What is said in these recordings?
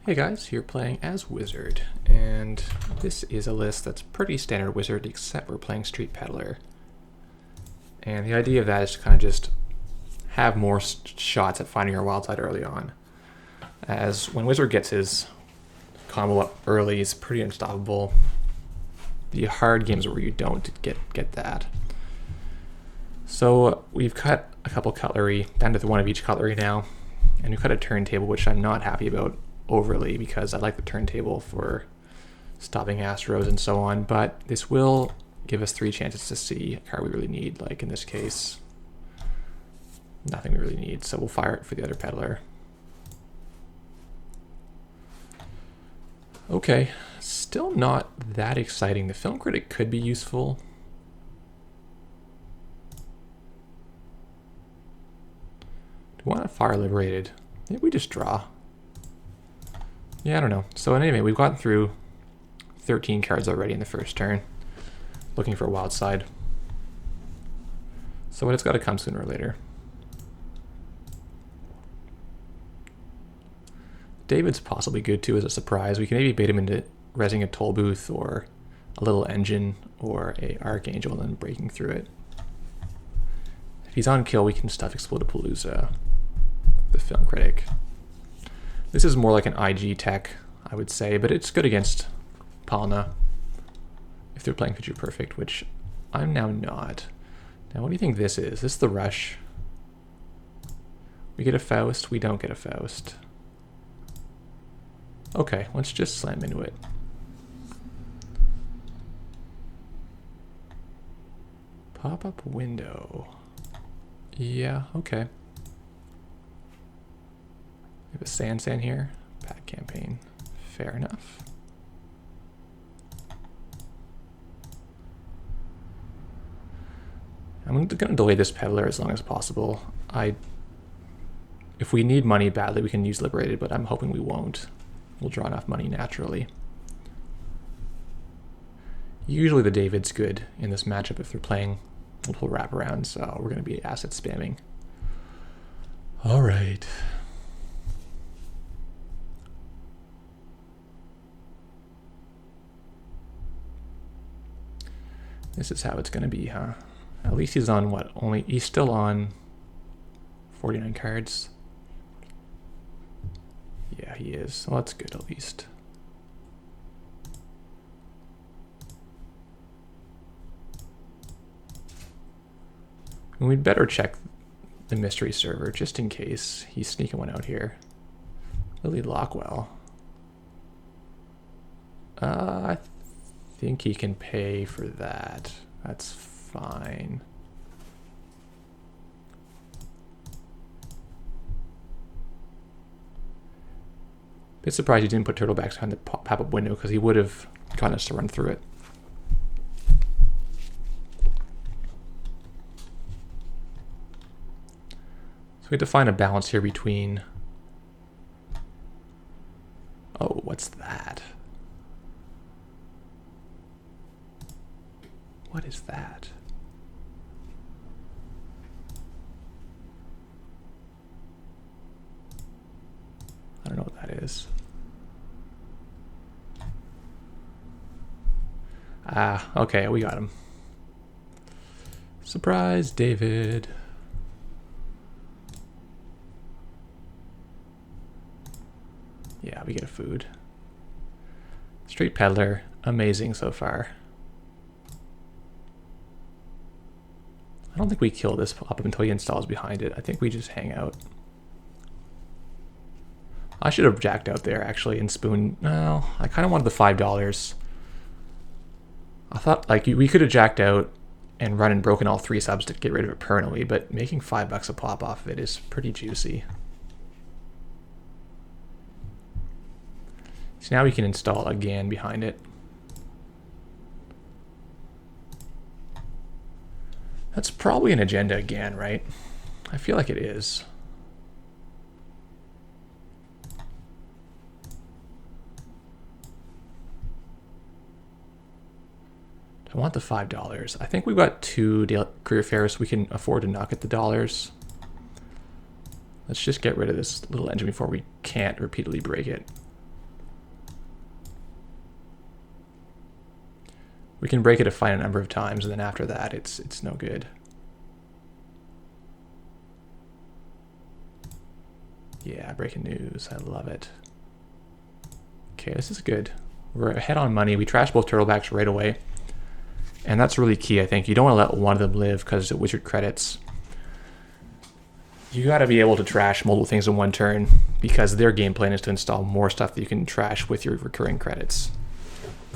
Hey guys, you're playing as Whizzard, and this is a list that's pretty standard Whizzard, except we're playing Street Peddler. And the idea of that is to kind of just have more shots at finding our wild side early on. As when Whizzard gets his combo up early, he's pretty unstoppable. The hard games where you don't get that. So we've cut a couple cutlery, down to one of each cutlery now, and we've cut a turntable, which I'm not happy about overly because I like the turntable for stopping Astros and so on, but this will give us 3 chances to see a card we really need. Like in this case, nothing we really need, so we'll fire it for the other Peddler. Okay, still not that exciting. The Film Critic could be useful. Do we want to fire Liberated? Maybe we just draw. Yeah, I don't know. So anyway, we've gotten through 13 cards already in the first turn, looking for a wild side. So it's got to come sooner or later. David's possibly good too as a surprise. We can maybe bait him into rezzing a toll booth or a little engine or a Archangel and then breaking through it. If he's on kill, we can stuff Explodapalooza, the Film Critic. This is more like an IG tech, I would say, but it's good against Palna if they're playing Future Perfect, which I'm now not. Now, what do you think this is? This is the Rush. We get a Faust, we don't get a Faust. Okay, let's just slam into it. Pop-up window. Yeah, okay. We have a Sand here. Pack campaign. Fair enough. I'm going to delay this Peddler as long as possible. If we need money badly, we can use Liberated, but I'm hoping we won't. We'll draw enough money naturally. Usually the David's good in this matchup if they're playing multiple wraparounds, so we're going to be asset spamming. All right. This is how it's going to be, huh? At least he's on what? He's still on 49 cards. Yeah, he is. Well, that's good at least. And we'd better check the mystery server just in case he's sneaking one out here. Lily Lockwell. I think he can pay for that. That's fine. Bit surprised he didn't put Turtlebacks behind the pop-up window because he would have gotten us to run through it. So we have to find a balance here between... Oh, what's that? What is that? I don't know what that is. Ah, okay, we got him. Surprise, David. Yeah, we get a food. Street Peddler, amazing so far. I don't think we kill this pop-up until he installs behind it. I think we just hang out. I should have jacked out there, actually, and spoon... No, I kind of wanted the $5. I thought, like, we could have jacked out and run and broken all 3 subs to get rid of it permanently, but making $5 a pop off of it is pretty juicy. So now we can install again behind it. That's probably an agenda again, right? I feel like it is. I want the $5. I think we've got 2 career fairs. We can afford to not get the dollars. Let's just get rid of this little engine before we can't repeatedly break it. We can break it a finite number of times, and then after that, it's no good. Yeah, breaking news. I love it. Okay, this is good. We're ahead on money. We trashed both Turtlebacks right away. And that's really key, I think. You don't want to let one of them live because of Whizzard credits. You got to be able to trash multiple things in one turn because their game plan is to install more stuff that you can trash with your recurring credits.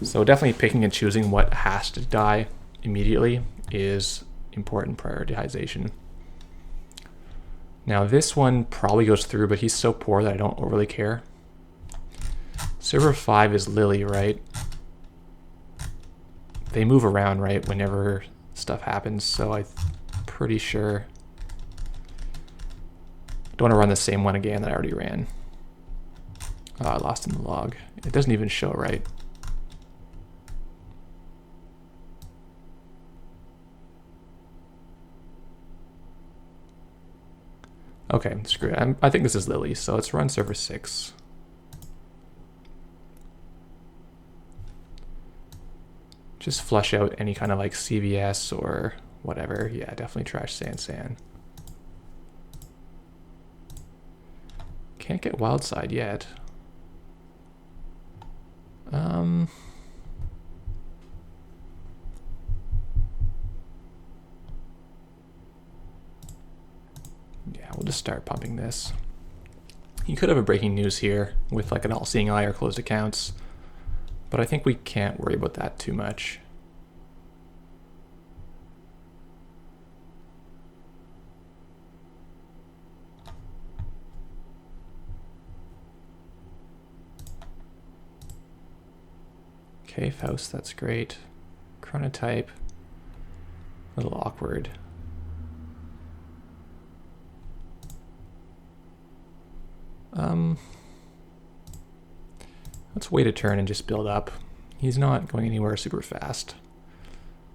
So definitely picking and choosing what has to die immediately is important prioritization. Now this one probably goes through, but he's so poor that I don't overly care. Server 5 is Lily, right? They move around, right, whenever stuff happens, so I'm pretty sure. I don't want to run the same one again that I already ran. Oh, I lost in the log. It doesn't even show right. Okay, screw it. I think this is Lily, so let's run server 6. Just flush out any kind of like CVS or whatever. Yeah, definitely trash San. Can't get Wildside yet. Yeah, we'll just start pumping this. You could have a breaking news here with like an all-seeing eye or closed accounts, but I think we can't worry about that too much. Okay, Faust, that's great. Chronotype, a little awkward. Let's wait a turn and just build up. He's not going anywhere super fast.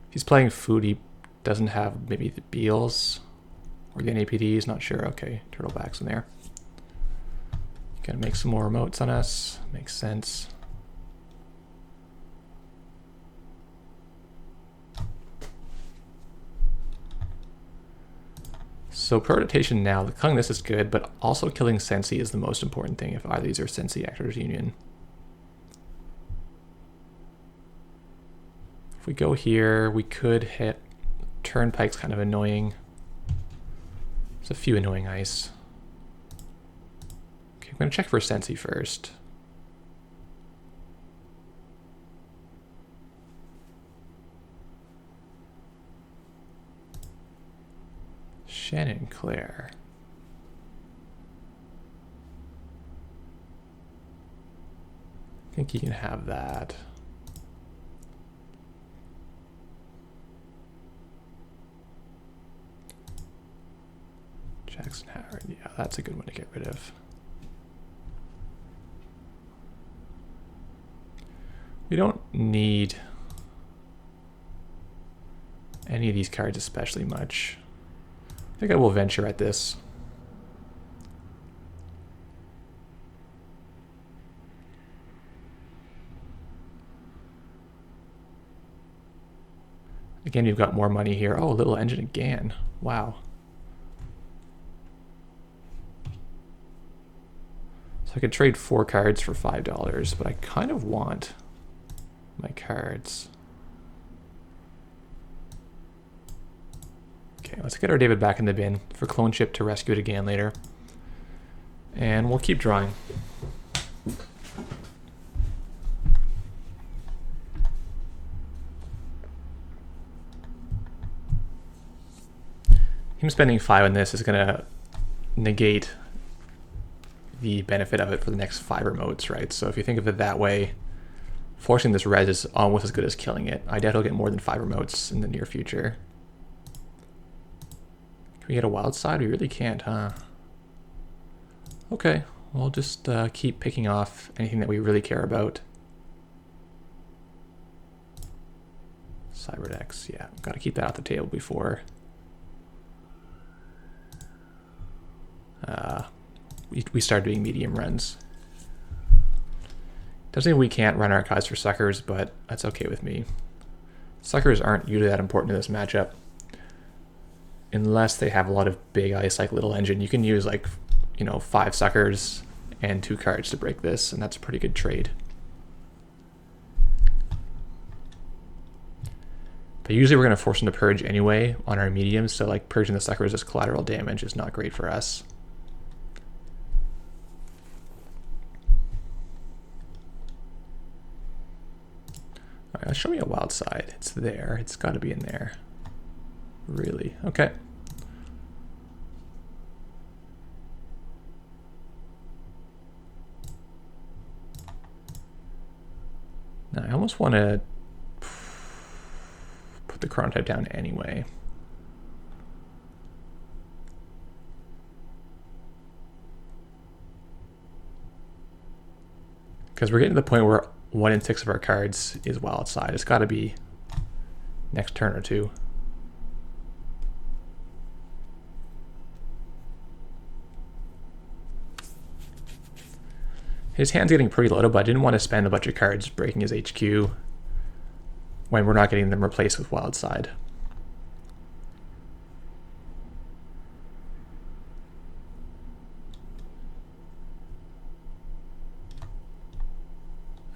If he's playing food, he doesn't have maybe the Beals or the NAPDs, not sure. Okay, Turtlebacks in there. Gonna make some more remotes on us, makes sense. So prioritization now, killing this is good, but also killing Sensi is the most important thing if either of these are Sensi Actors Union. If we go here, we could hit Turnpike's kind of annoying. There's a few annoying ice. Okay, I'm gonna check for Sensi first. Shannon Claire. I think you can have that. Jackson Howard, yeah, that's a good one to get rid of. We don't need any of these cards especially much. I think I will venture at this. Again, you've got more money here. Oh, a little engine again. Wow. So I could trade 4 cards for $5, but I kind of want my cards. Okay, let's get our David back in the bin for clone chip to rescue it again later. And we'll keep drawing. Him spending 5 on this is going to negate the benefit of it for the next 5 remotes, right? So if you think of it that way, forcing this res is almost as good as killing it. I doubt he'll get more than 5 remotes in the near future. Can we get a wild side? We really can't, huh? Okay, we'll just keep picking off anything that we really care about. Cyberdex, yeah, got to keep that off the table before we start doing medium runs. Doesn't mean we can't run archives for suckers, but that's okay with me. Suckers aren't usually that important in this matchup. Unless they have a lot of big ice like Little Engine. You can use like, 5 suckers and 2 cards to break this, and that's a pretty good trade. But usually we're going to force them to purge anyway on our mediums, so like purging the suckers as collateral damage is not great for us. All right, show me a wild side. It's there. It's got to be in there. Really? Okay. Now I almost want to put the chronotype down anyway. Because we're getting to the point where 1 in 6 of our cards is wild side. It's got to be next turn or two. His hand's getting pretty loaded, but I didn't want to spend a bunch of cards breaking his HQ when we're not getting them replaced with wild side.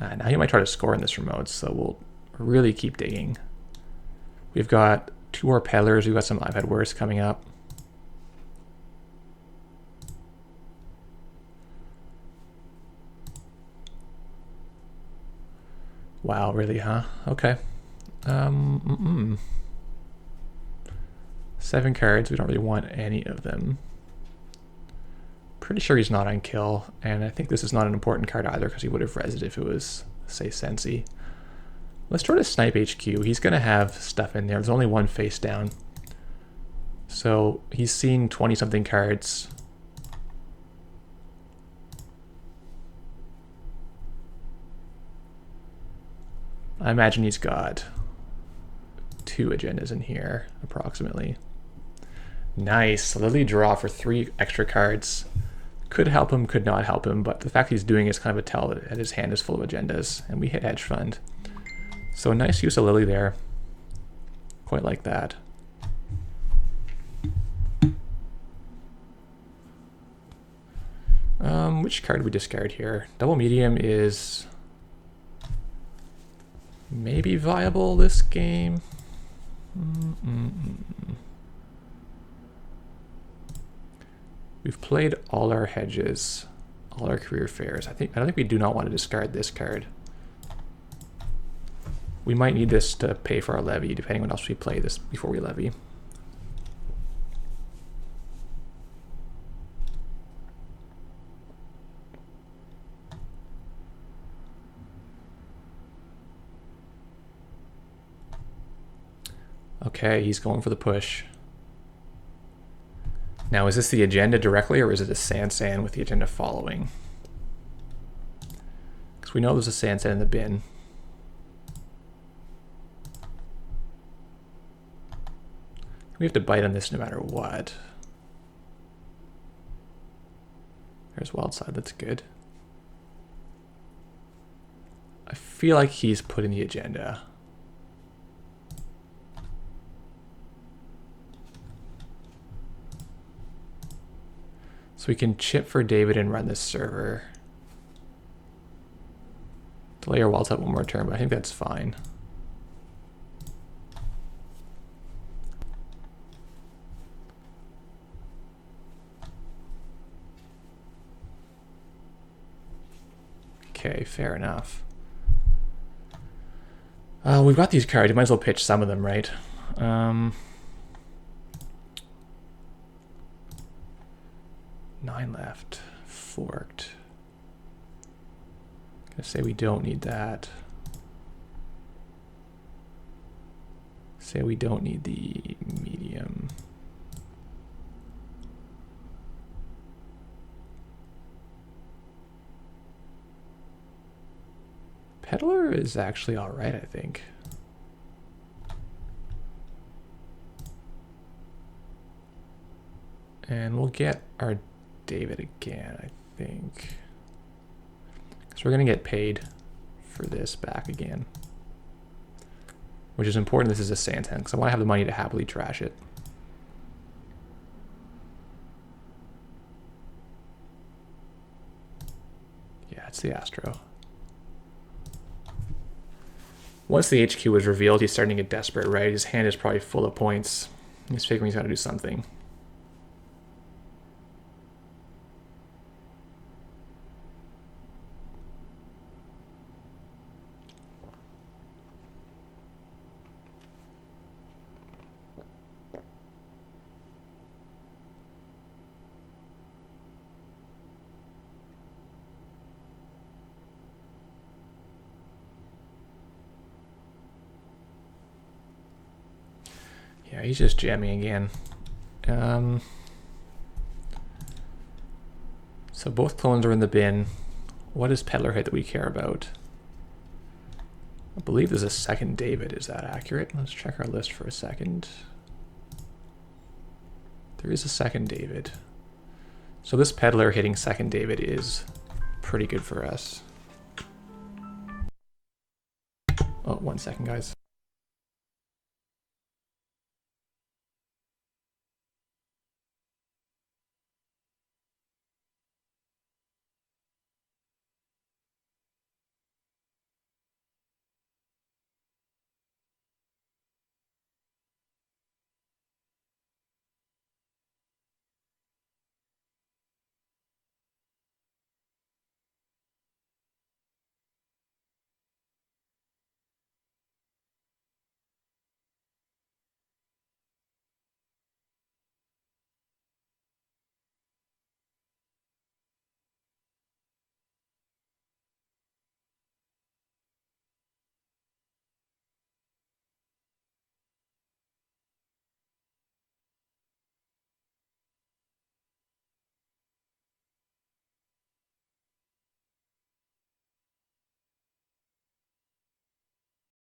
Now he might try to score in this remote, so we'll really keep digging. We've got 2 more Peddlers. We've got some I've Had Worse coming up. Wow, really, huh? Okay. 7 cards. We don't really want any of them. Pretty sure he's not on kill, and I think this is not an important card either because he would have rezzed if it was, say, Sensi. Let's try to snipe HQ. He's going to have stuff in there. There's only 1 face down. So he's seen 20-something cards. I imagine he's got 2 agendas in here, approximately. Nice. Lily draw for 3 extra cards. Could help him, could not help him, but the fact he's doing it is kind of a tell that his hand is full of agendas, and we hit hedge fund. So a nice use of Lily there. Quite like that. Which card do we discard here? Double medium is maybe viable this game. We've played all our hedges, all our career fairs. I don't think we do not want to discard this card. We might need this to pay for our levy, depending on what else we play this before we levy. Okay, he's going for the push. Now, is this the agenda directly, or is it a Sansan with the agenda following? Because we know there's a Sansan in the bin. We have to bite on this no matter what. There's wild side, that's good. I feel like he's putting the agenda. So we can chip for David and run this server. Delay our wild side 1 more turn, but I think that's fine. Okay, fair enough. We've got these cards. You might as well pitch some of them, right? 9 left. Forked. Gonna say we don't need that. Say we don't need the medium. Peddler is actually all right, I think. And we'll get our David again, I think. Because we're going to get paid for this back again. which is important. This is a Santan, because I want to have the money to happily trash it. Yeah, it's the Astro. Once the HQ was revealed, he's starting to get desperate, right? His hand is probably full of points. He's figuring he's got to do something. Yeah, he's just jamming again. So both clones are in the bin. What is Peddler hit that we care about? I believe there's a second David. Is that accurate? Let's check our list for a second. There is a second David. So this Peddler hitting second David is pretty good for us. Oh, 1 second, guys.